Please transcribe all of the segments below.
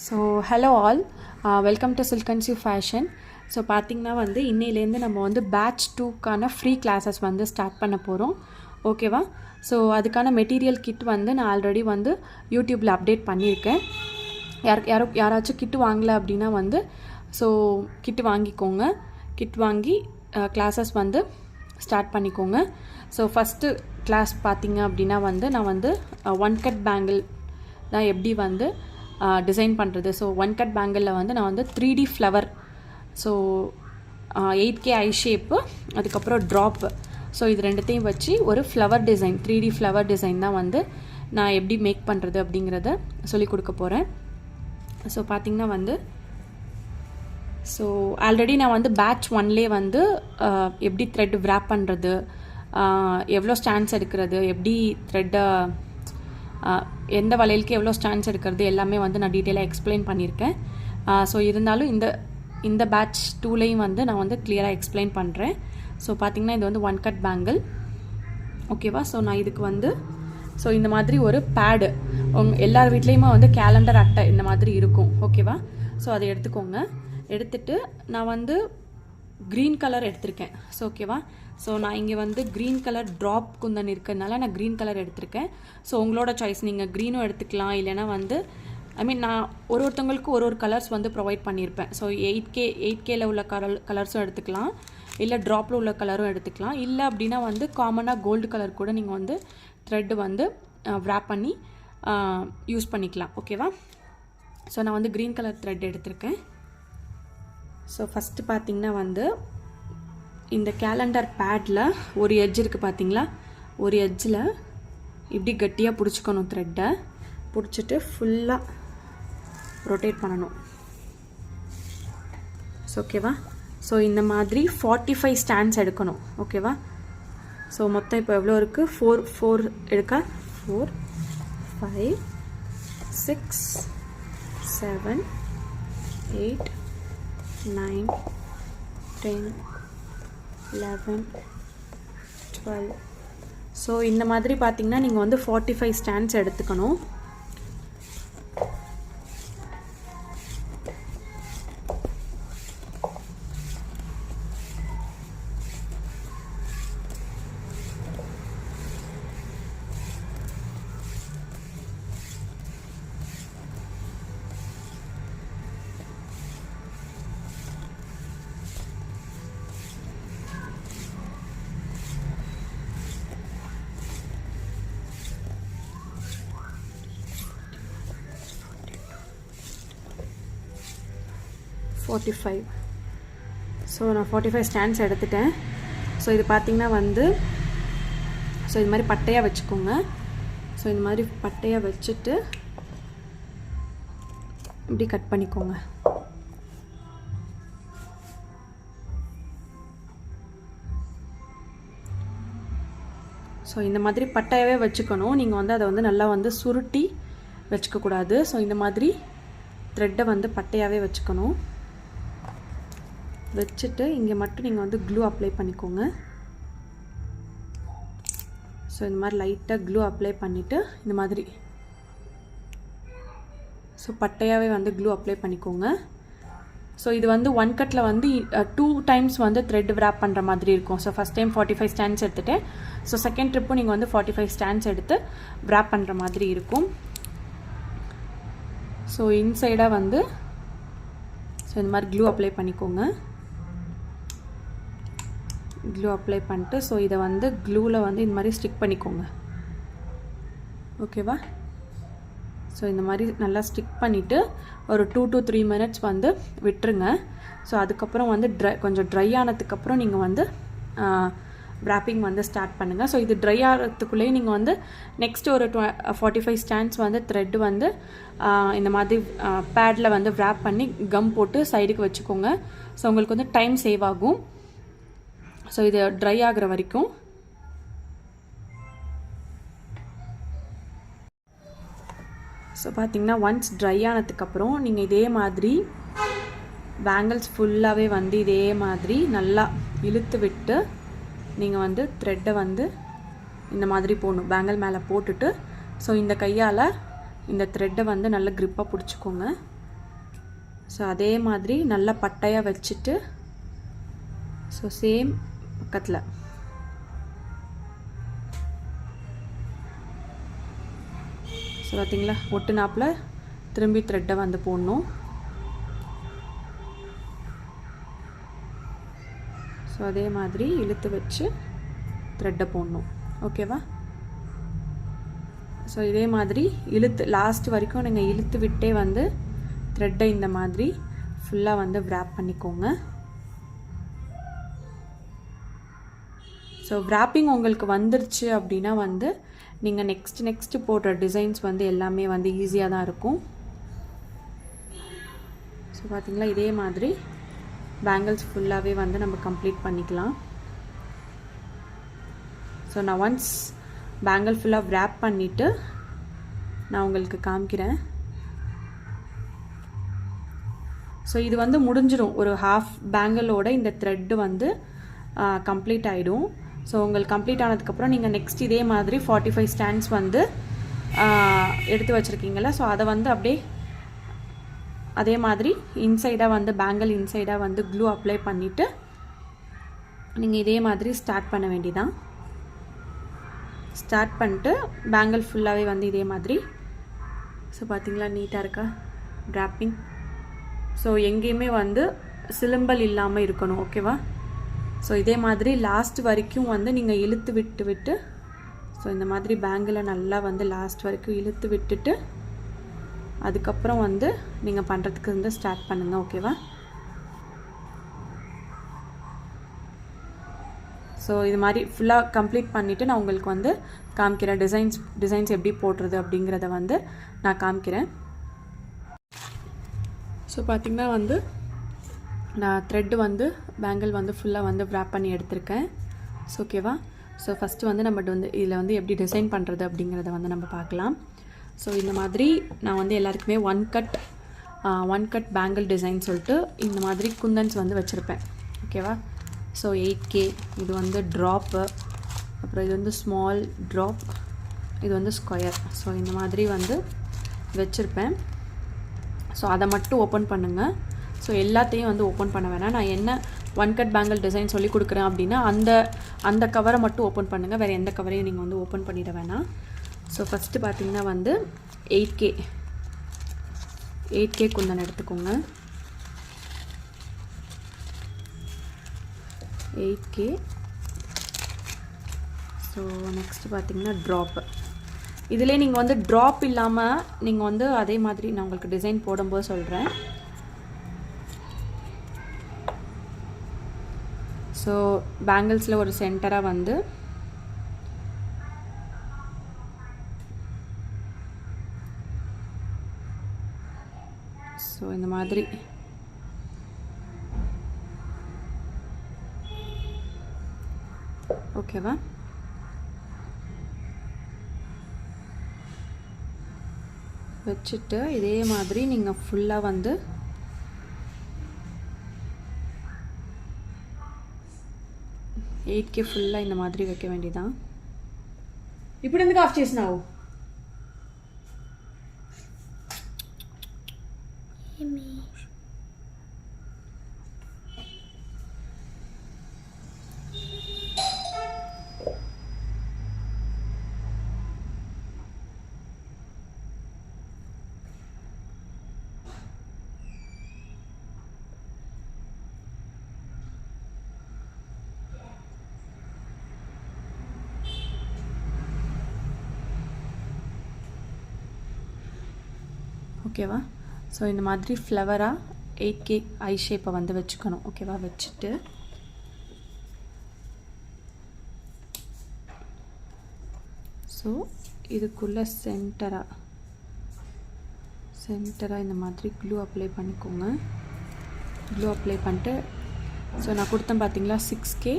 So hello all, welcome to சில்கன்சியூ fashion. So பார்த்திங்கன்னா இன்னையிலேருந்து நம்ம பேட்ச் 2க்கான ஃப்ரீ கிளாஸஸ் ஸ்டார்ட் பண்ண போகிறோம். ஓகேவா? ஸோ அதுக்கான மெட்டீரியல் கிட் நான் ஆல்ரெடி யூடியூப்பில் அப்டேட் பண்ணியிருக்கேன். யாராச்சும் கிட்டு வாங்கலை அப்படின்னா ஸோ கிட்டு வாங்கிக்கோங்க. கிட் வாங்கி கிளாஸஸ் ஸ்டார்ட் பண்ணிக்கோங்க. ஸோ ஃபஸ்ட்டு கிளாஸ் பார்த்திங்க அப்படின்னா நான் ஒன் கட் பேங்கிள் தான் எப்படி டிசைன் பண்ணுறது. ஸோ ஒன் கட் பேங்கிளில் நான் 3D ஃப்ளவர், ஸோ 8K ஐ ஷேப்பு, அதுக்கப்புறம் ட்ராப்பு, ஸோ இது ரெண்டுத்தையும் வச்சு ஒரு flower design, 3D flower design தான் நான் எப்படி மேக் பண்ணுறது அப்படிங்கிறத சொல்லிக் கொடுக்க போகிறேன். ஸோ பார்த்திங்கன்னா ஸோ ஆல்ரெடி நான் பேட்ச் 1லே எப்படி த்ரெட் விராப் பண்ணுறது, எவ்வளோ ஸ்டாண்ட்ஸ் எடுக்கிறது, எப்படி த்ரெட்டை எந்த வளையலுக்கு எவ்வளோ ஸ்டாண்ட்ஸ் எடுக்கிறது எல்லாமே நான் டீட்டெயிலாக எக்ஸ்பிளைன் பண்ணியிருக்கேன். ஸோ இருந்தாலும் இந்த பேட்ச் 2லையும் நான் கிளியராக எக்ஸ்பிளைன் பண்ணுறேன். ஸோ பார்த்திங்கன்னா இது ஒன் கட் பேங்கிள். ஓகேவா? ஸோ நான் இதுக்கு ஸோ இந்த மாதிரி ஒரு பேடு, எல்லார் வீட்லேயுமே கேலண்டர் அட்டை இந்த மாதிரி இருக்கும். ஓகேவா? ஸோ அதை எடுத்துக்கோங்க. எடுத்துட்டு நான் க்ரீன் கலர் எடுத்திருக்கேன். ஸோ ஓகேவா? ஸோ நான் இங்கே க்ரீன் கலர் ட்ராப் குந்தன் இருக்கிறதுனால நான் க்ரீன் கலர் எடுத்திருக்கேன். ஸோ உங்களோட சாய்ஸ், நீங்கள் க்ரீனும் எடுத்துக்கலாம், இல்லைனா ஐ மீன் நான் ஒருத்தவங்களுக்கு ஒரு கலர்ஸ் ப்ரொவைட் பண்ணியிருப்பேன். ஸோ 8Kல உள்ள கலர்ஸும் எடுத்துக்கலாம், இல்லை ட்ராப்பில் உள்ள கலரும் எடுத்துக்கலாம். இல்லை அப்படின்னா காமனாக கோல்டு கலர் கூட நீங்கள் த்ரெட்டு விராப் பண்ணி யூஸ் பண்ணிக்கலாம். ஓகேவா? ஸோ நான் க்ரீன் கலர் த்ரெட் எடுத்திருக்கேன். ஸோ ஃபஸ்ட்டு பார்த்திங்கன்னா இந்த கேலண்டர் பேடில் ஒரு எட்ஜ் இருக்குது பார்த்தீங்களா? ஒரு எட்ஜில் இப்படி கட்டியாக பிடிச்சிக்கணும், த்ரெட்டை பிடிச்சிட்டு ஃபுல்லாக ரொட்டேட் பண்ணணும். ஸோ ஓகேவா? ஸோ இந்த மாதிரி 45 ஸ்டாண்ட்ஸ் எடுக்கணும். ஓகேவா? ஸோ மொத்தம் இப்போ எவ்வளோ இருக்குது? 4 எடுக்க 4 5 6 7 8 9 10 11 12. ஸோ இந்த மாதிரி பார்த்தீங்கன்னா நீங்கள் 45 ஸ்டாண்ட்ஸ் எடுத்துக்கணும். ஸோ நான் 45 ஸ்டாண்ட்ஸ் எடுத்துட்டேன். ஸோ இது பார்த்திங்கன்னா ஸோ இது மாதிரி பட்டையாக வச்சுக்கோங்க. ஸோ இந்த மாதிரி பட்டையாக வச்சுட்டு இப்படி கட் பண்ணிக்கோங்க. ஸோ இந்த மாதிரி பட்டையாகவே வச்சுக்கணும். நீங்கள் அதை நல்லா சுருட்டி வச்சுக்கக்கூடாது. ஸோ இந்த மாதிரி த்ரெட்டை பட்டையாகவே வச்சுக்கணும். வச்சுட்டு இங்கே மட்டும் நீங்கள் க்ளூ அப்ளை பண்ணிக்கோங்க. ஸோ இந்த மாதிரி லைட்டாக க்ளூ அப்ளை பண்ணிவிட்டு இந்த மாதிரி ஸோ பட்டையாகவே க்ளூ அப்ளை பண்ணிக்கோங்க. ஸோ இது ஒன் கட்டில் 2 டைம்ஸ் த்ரெட் விராப் பண்ணுற மாதிரி இருக்கும். ஸோ ஃபஸ்ட் டைம் 45 ஸ்டாண்ட்ஸ் எடுத்துகிட்டேன். ஸோ செகண்ட் ட்ரிப்பும் நீங்கள் 45 ஸ்டாண்ட்ஸ் எடுத்து விராப் பண்ணுற மாதிரி இருக்கும். ஸோ இன்சைடாக ஸோ இந்த மாதிரி க்ளூ அப்ளை பண்ணிக்கோங்க. க்ளூ அப்ளை பண்ணிட்டு ஸோ இதை க்ளூவில் இந்த மாதிரி ஸ்டிக் பண்ணிக்கோங்க. ஓகேவா? ஸோ இந்த மாதிரி நல்லா ஸ்டிக் பண்ணிவிட்டு ஒரு 2 to 3 மினிட்ஸ் விட்டுருங்க. ஸோ அதுக்கப்புறம் கொஞ்சம் ட்ரை ஆனதுக்கப்புறம் நீங்கள் wrapping ஸ்டார்ட் பண்ணுங்கள். ஸோ இது ட்ரை ஆகிறதுக்குள்ளேயே நீங்கள் நெக்ஸ்ட் ஒரு 45 ஸ்டாண்ட்ஸ் த்ரெட் இந்த மாதிரி பேடில் wrap பண்ணி கம் போட்டு சைடுக்கு வச்சுக்கோங்க. ஸோ உங்களுக்கு டைம் சேவ் ஆகும். ஸோ இது ட்ரை ஆகிற வரைக்கும். ஸோ பார்த்தீங்கன்னா ஒன்ஸ் ட்ரை ஆனதுக்கப்புறம் நீங்கள் இதே மாதிரி பேங்கிள்ஸ் ஃபுல்லாகவே இதே மாதிரி நல்லா இழுத்து விட்டு நீங்கள் த்ரெட்டை இந்த மாதிரி போடணும். பேங்கிள் மேலே போட்டுட்டு ஸோ இந்த கையால் இந்த த்ரெட்டை நல்லா க்ரிப்பாக பிடிச்சிக்கோங்க. ஸோ அதே மாதிரி நல்லா பட்டையாக வச்சுட்டு ஸோ சேம் பக்கத்தில் ஸோ பார்த்தீங்களா ஒட்டுனாப்பில் திரும்பி த்ரெட்டை வந்து போடணும். ஸோ அதே மாதிரி இழுத்து வச்சு த்ரெட்டை போடணும். ஓகேவா? ஸோ இதே மாதிரி இழுத்து லாஸ்ட் வரைக்கும் நீங்கள் இழுத்து விட்டே வந்து த்ரெட்டை இந்த மாதிரி ஃபுல்லாக வந்து wrap பண்ணிக்கோங்க. ஸோ wrapping உங்களுக்கு வந்துருச்சு அப்படின்னா வந்து நீங்கள் நெக்ஸ்ட்டு போடுற டிசைன்ஸ் வந்து எல்லாமே வந்து ஈஸியாக தான் இருக்கும். ஸோ பார்த்தீங்களா இதே மாதிரி பேங்கிள்ஸ் ஃபுல்லாகவே வந்து நம்ம கம்ப்ளீட் பண்ணிக்கலாம். ஸோ நான் ஒன்ஸ் பேங்கிள் ஃபுல்லாக wrap பண்ணிவிட்டு நான் உங்களுக்கு காமிக்கிறேன். ஸோ இது வந்து முடிஞ்சிடும். ஒரு ஹாஃப் பேங்கிளோட இந்த த்ரெட்டு வந்து கம்ப்ளீட் ஆகிடும். ஸோ உங்களுக்கு கம்ப்ளீட் ஆனதுக்கப்புறம் நீங்கள் நெக்ஸ்ட் இதே மாதிரி 45 ஸ்டாண்ட்ஸ் வந்து எடுத்து வச்சுருக்கீங்களா, ஸோ அதை வந்து அப்படியே அதே மாதிரி இன்சைடாக வந்து பேங்கிள் இன்சைடாக வந்து க்ளூ அப்ளை பண்ணிவிட்டு நீங்கள் இதே மாதிரி ஸ்டார்ட் பண்ண வேண்டியதான். ஸ்டார்ட் பண்ணிட்டு பேங்கிள் ஃபுல்லாகவே வந்து இதே மாதிரி ஸோ பார்த்தீங்களா நீட்டாக இருக்கா wrapping. ஸோ எங்கேயுமே வந்து சிலம்பல் இல்லாமல் இருக்கணும். ஓகேவா? ஸோ இதே மாதிரி லாஸ்ட் வரைக்கும் வந்து நீங்கள் இழுத்து விட்டு ஸோ இந்த மாதிரி பேங்கிளை நல்லா வந்து லாஸ்ட் வரைக்கும் இழுத்து விட்டுட்டு அதுக்கப்புறம் வந்து நீங்கள் பண்ணுறதுக்கு வந்து ஸ்டார்ட் பண்ணுங்கள். ஓகேவா? ஸோ இது மாதிரி ஃபுல்லாக கம்ப்ளீட் பண்ணிவிட்டு நான் உங்களுக்கு வந்து காமிக்கிறேன். டிசைன்ஸ் எப்படி போடுறது அப்படிங்கிறத வந்து நான் காமிக்கிறேன். ஸோ பார்த்திங்கன்னா வந்து நான் த்ரெட்டு வந்து பேங்கிள் வந்து ஃபுல்லாக வந்து wrap பண்ணி எடுத்திருக்கேன். ஸோ ஓகேவா? ஸோ ஃபஸ்ட்டு வந்து நம்ம வந்து இதில் வந்து எப்படி டிசைன் பண்ணுறது அப்படிங்கிறத வந்து நம்ம பார்க்கலாம். ஸோ இந்த மாதிரி நான் வந்து எல்லாருக்குமே ஒன் கட் பேங்கிள் டிசைன் சொல்லிட்டு இந்த மாதிரி குந்தன்ஸ் வந்து வச்சுருப்பேன். ஓகேவா? ஸோ 8K இது வந்து ட்ராப்பு, அப்புறம் இது வந்து ஸ்மால் ட்ராப், இது வந்து ஸ்கொயர். ஸோ இந்த மாதிரி வந்து வச்சுருப்பேன். ஸோ அதை மட்டும் ஓப்பன் பண்ணுங்கள். ஸோ எல்லாத்தையும் வந்து ஓப்பன் பண்ண வேணாம். நான் என்ன ஒன் கட் பேங்கிள் டிசைன் சொல்லி கொடுக்குறேன் அப்படின்னா அந்த கவரை மட்டும் ஓப்பன் பண்ணுங்கள். வேறு எந்த கவரையும் நீங்கள் வந்து ஓப்பன் பண்ணிட வேணாம். ஸோ ஃபஸ்ட்டு பார்த்தீங்கன்னா வந்து 8K குந்தன் எடுத்துக்கோங்க. 8K. ஸோ நெக்ஸ்ட்டு பார்த்தீங்கன்னா ட்ராப்பு. இதிலே நீங்கள் வந்து ட்ராப் இல்லாமல் நீங்கள் வந்து அதே மாதிரி நான் உங்களுக்கு டிசைன் போடும்போது சொல்கிறேன். ஸோ பேங்கிள்ஸில் ஒரு சென்டராக வந்து ஸோ இந்த மாதிரி ஓகேவா? வச்சுட்டு இதே மாதிரி நீங்கள் ஃபுல்லாக வந்து ఎయిట్కి ఫుల్ అయిన మాదిరి வைக்க வேண்டியதா. ఇప్పుడు ఎందుకు ఆఫ్ చేసినావు? ஓகேவா? ஸோ இந்த மாதிரி ஃப்ளவராக 8K ஐ ஷேப்பை வந்து வச்சுக்கணும். ஓகேவா? வச்சுட்டு ஸோ இதுக்குள்ளே சென்டராக இந்த மாதிரி க்ளூ அப்ளை பண்ணிக்கோங்க. க்ளூ அப்ளை பண்ணிட்டு ஸோ நான் கொடுத்தேன் பார்த்தீங்களா 6K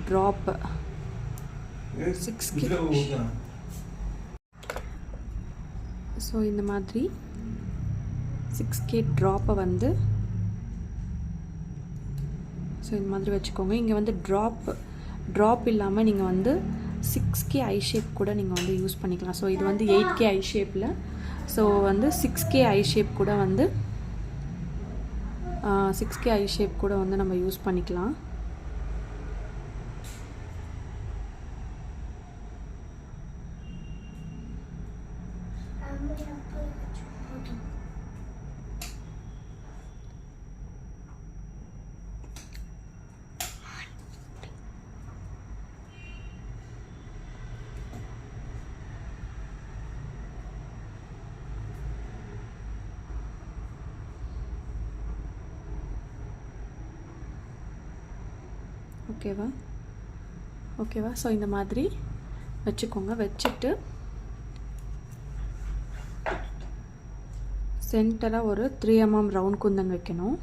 ட்ராப்பு. 6K ஸோ இந்த மாதிரி 6K ட்ராப்பை வந்து ஸோ இந்த மாதிரி வச்சுக்கோங்க. இங்கே வந்து ட்ராப் இல்லாமல் நீங்கள் வந்து 6K ஐ ஷேப் கூட நீங்கள் வந்து யூஸ் பண்ணிக்கலாம். ஸோ இது வந்து 8K ஐ ஷேப்பில், ஸோ வந்து 6K ஐ ஷேப் கூட வந்து 6K ஐ ஷேப் கூட வந்து நம்ம யூஸ் பண்ணிக்கலாம். ஓகேவா. ஸோ இந்த மாதிரி வச்சுக்கோங்க. வச்சுட்டு சென்டராக ஒரு 3 mm ரவுண்ட் குந்தன் வைக்கணும்.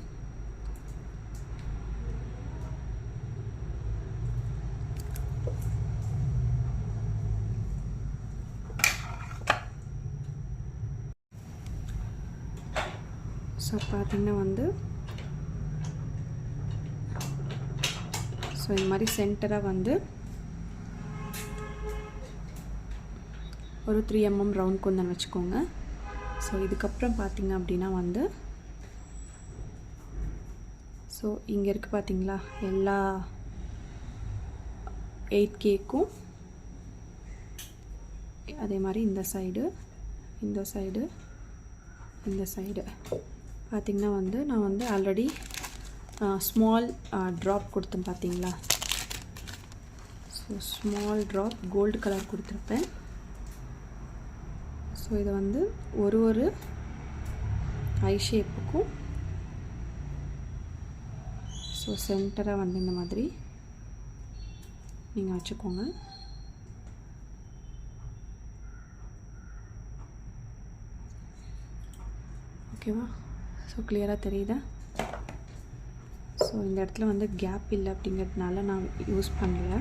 ஸோ பார்த்திங்கன்னா வந்து ஸோ இந்த மாதிரி சென்டராக வந்து ஒரு 3 mm ரவுண்ட் குந்தன் வச்சுக்கோங்க. ஸோ இதுக்கப்புறம் பார்த்திங்க அப்படின்னா வந்து ஸோ இங்கே இருக்குது பார்த்திங்களா, எல்லா 8Kக்கும் அதே மாதிரி இந்த சைடு பார்த்திங்கன்னா வந்து நான் வந்து ஆல்ரெடி ஸ்மால் ட்ராப் கொடுத்தேன் பார்த்தீங்களா. So small drop gold colour கொடுத்துருப்பேன். ஸோ இதை வந்து ஒரு ஐ ஷேப்புக்கும் ஸோ சென்டராக வந்து இந்த மாதிரி நீங்கள் வச்சுக்கோங்க. ஓகேவா. ஸோ கிளியராக தெரியுதா. ஸோ இந்த இடத்துல வந்து கேப் இல்லை அப்படிங்கிறதுனால நான் யூஸ் பண்ணல.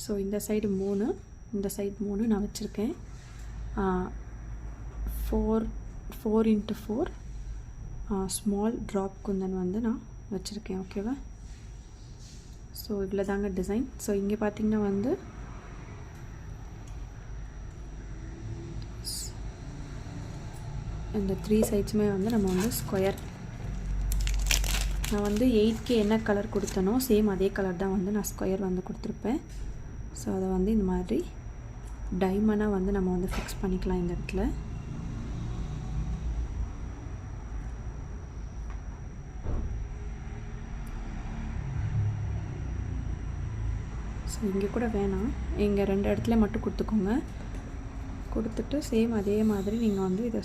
ஸோ இந்த சைடு 3 இந்த சைடு 3 நான் வச்சுருக்கேன். 4x4 ஸ்மால் ட்ராப் குந்தன் வந்து நான் வச்சுருக்கேன். ஓகேவா. ஸோ இவ்வளோ தாங்க டிசைன். ஸோ இங்கே பார்த்திங்கன்னா வந்து இந்த 3 சைட்ஸுமே வந்து நம்ம வந்து ஸ்கொயர், நான் வந்து 8K என்ன கலர் கொடுத்தனோ சேம் அதே கலர் தான் வந்து நான் ஸ்கொயர் வந்து கொடுத்துருப்பேன். ஸோ அதை வந்து இந்த மாதிரி டைமண்டாக வந்து நம்ம வந்து ஃபிக்ஸ் பண்ணிக்கலாம் இந்த இடத்துல. ஸோ இங்கே கூட வேணாம், இங்கே 2 இடத்துல மட்டும் கொடுத்துக்கோங்க. கொடுத்துட்டு சேம் அதே மாதிரி நீங்கள் வந்து இதை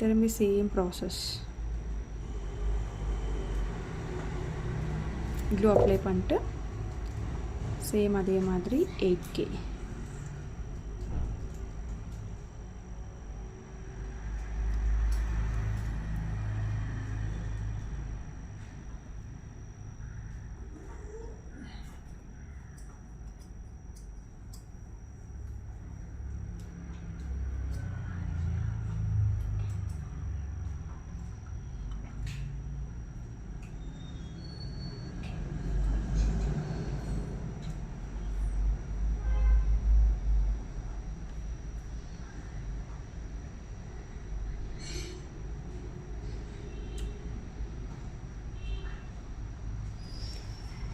திரும்பி சேம் ப்ராசஸ் க்ளூ அப்ளை பண்ணிட்டு சேம் அதே மாதிரி 8K.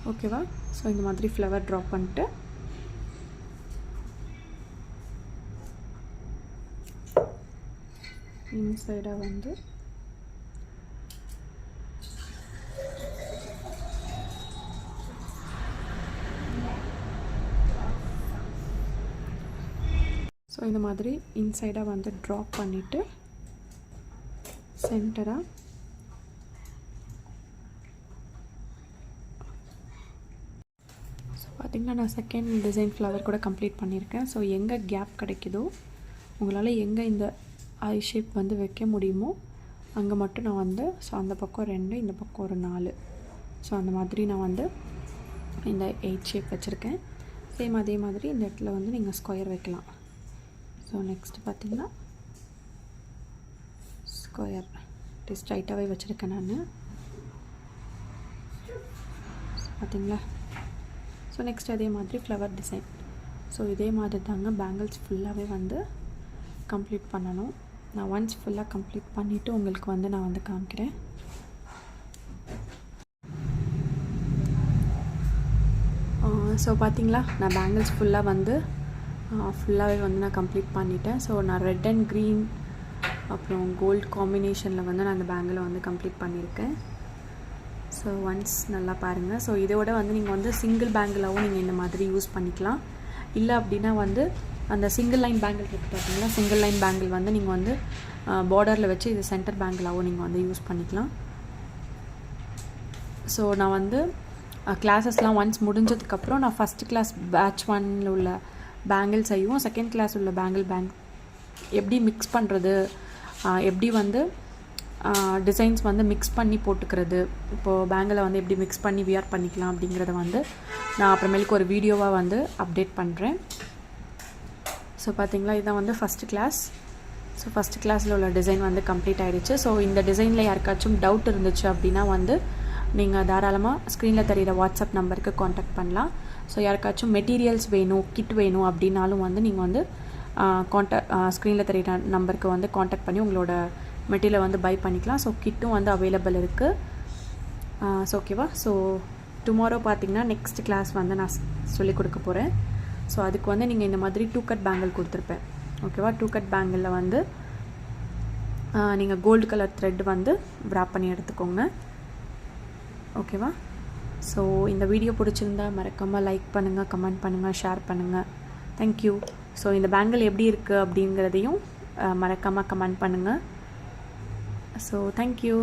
ஓகேவா. ஸோ இந்த மாதிரி ஃப்ளவர் ட்ராப் பண்ணிட்டு இன்சைடாக வந்து ஸோ இந்த மாதிரி இன்சைடாக வந்து ட்ராப் பண்ணிவிட்டு சென்டராக பார்த்திங்கன்னா நான் செகண்ட் டிசைன் ஃப்ளவர் கூட கம்ப்ளீட் பண்ணியிருக்கேன். ஸோ எங்கே கேப் கிடைக்குதோ உங்களால் எங்கே இந்த ஐ ஷேப் வந்து வைக்க முடியுமோ அங்கே மட்டும் நான் வந்து ஸோ அந்த பக்கம் 2 இந்த பக்கம் ஒரு 4 ஸோ அந்த மாதிரி நான் வந்து இந்த 8 ஷேப் வச்சுருக்கேன். சேம் அதே மாதிரி இந்த இடத்துல வந்து நீங்கள் ஸ்கொயர் வைக்கலாம். ஸோ நெக்ஸ்ட் பார்த்திங்கன்னா ஸ்கொயர் ஸ்ட்ரைட்டாகவே வச்சுருக்கேன் நான். பார்த்தீங்களா? ஸோ நெக்ஸ்ட் அதே மாதிரி ஃப்ளவர் டிசைன். ஸோ இதே மாதிரி தாங்க பேங்கிள்ஸ் ஃபுல்லாகவே வந்து கம்ப்ளீட் பண்ணணும். நான் ஒன்ஸ் ஃபுல்லாக கம்ப்ளீட் பண்ணிவிட்டு உங்களுக்கு வந்து நான் வந்து காமிக்கிறேன். ஸோ பார்த்தீங்களா, நான் பேங்கிள்ஸ் ஃபுல்லாகவே வந்து நான் கம்ப்ளீட் பண்ணிட்டேன். ஸோ நான் ரெட் அண்ட் க்ரீன் அப்புறம் கோல்டு காம்பினேஷனில் வந்து நான் அந்த பேங்கிளை வந்து கம்ப்ளீட் பண்ணியிருக்கேன். ஸோ ஒன்ஸ் நல்லா பாருங்கள். ஸோ இதோட வந்து நீங்கள் வந்து சிங்கிள் பேங்கிளாகவும் நீங்கள் இந்த மாதிரி யூஸ் பண்ணிக்கலாம். இல்லை அப்படின்னா வந்து அந்த சிங்கிள் லைன் பேங்கிள் இருக்குது பார்த்தீங்களா, சிங்கிள் லைன் பேங்கிள் வந்து நீங்கள் வந்து பார்டரில் வச்சு இது சென்டர் பேங்கிளாகவும் நீங்கள் வந்து யூஸ் பண்ணிக்கலாம். ஸோ நான் வந்து கிளாஸஸ்லாம் ஒன்ஸ் முடிஞ்சதுக்கப்புறம் நான் ஃபஸ்ட் கிளாஸ் பேட்ச் 1 உள்ள பேங்கிள்ஸையும் செகண்ட் கிளாஸ் உள்ள பேங்கிள் எப்படி மிக்ஸ் பண்ணுறது, எப்படி வந்து டிசைன்ஸ் வந்து மிக்ஸ் பண்ணி போட்டுக்கிறது, இப்போது பேங்கிளை வந்து எப்படி மிக்ஸ் பண்ணி வியர் பண்ணிக்கலாம் அப்படிங்கிறத வந்து நான் அப்புறமேலுக்கு ஒரு வீடியோவாக வந்து அப்டேட் பண்ணுறேன். ஸோ பார்த்தீங்களா, இதுதான் வந்து ஃபஸ்ட்டு கிளாஸ். ஸோ ஃபஸ்ட்டு கிளாஸில் உள்ள டிசைன் வந்து கம்ப்ளீட் ஆகிடுச்சு. ஸோ இந்த டிசைனில் யாருக்காச்சும் டவுட் இருந்துச்சு அப்படின்னா வந்து நீங்கள் தாராளமாக ஸ்க்ரீனில் தெரிகிற வாட்ஸ்அப் நம்பருக்கு காண்டாக்ட் பண்ணலாம். ஸோ யாருக்காச்சும் மெட்டீரியல்ஸ் வேணும், கிட் வேணும் அப்படின்னாலும் வந்து நீங்கள் வந்து ஸ்க்ரீனில் தெரிகிற நம்பருக்கு வந்து காண்டாக்ட் பண்ணி உங்களோட மெட்டீரியலை வந்து பை பண்ணிக்கலாம். ஸோ கிட்டும் வந்து அவைலபிள் இருக்குது. ஸோ ஓகேவா? ஸோ டுமாரோ பார்த்தீங்கன்னா நெக்ஸ்ட் கிளாஸ் வந்து நான் சொல்லிக் கொடுக்க போகிறேன். ஸோ அதுக்கு வந்து நீங்கள் இந்த மாதிரி 2 கட் பேங்கிள் கொடுத்துருப்பேன். ஓகேவா? 2 கட் பேங்கிளில் வந்து நீங்கள் கோல்டு கலர் த்ரெட் வந்து வ்ராப் பண்ணி எடுத்துக்கோங்க. ஓகேவா? ஸோ இந்த வீடியோ பிடிச்சிருந்தா மறக்காமல் லைக் பண்ணுங்கள், கமெண்ட் பண்ணுங்கள், ஷேர் பண்ணுங்கள். தேங்க்யூ. ஸோ இந்த பேங்கிள் எப்படி இருக்குது அப்படிங்கிறதையும் மறக்காமல் கமெண்ட் பண்ணுங்கள். So thank you.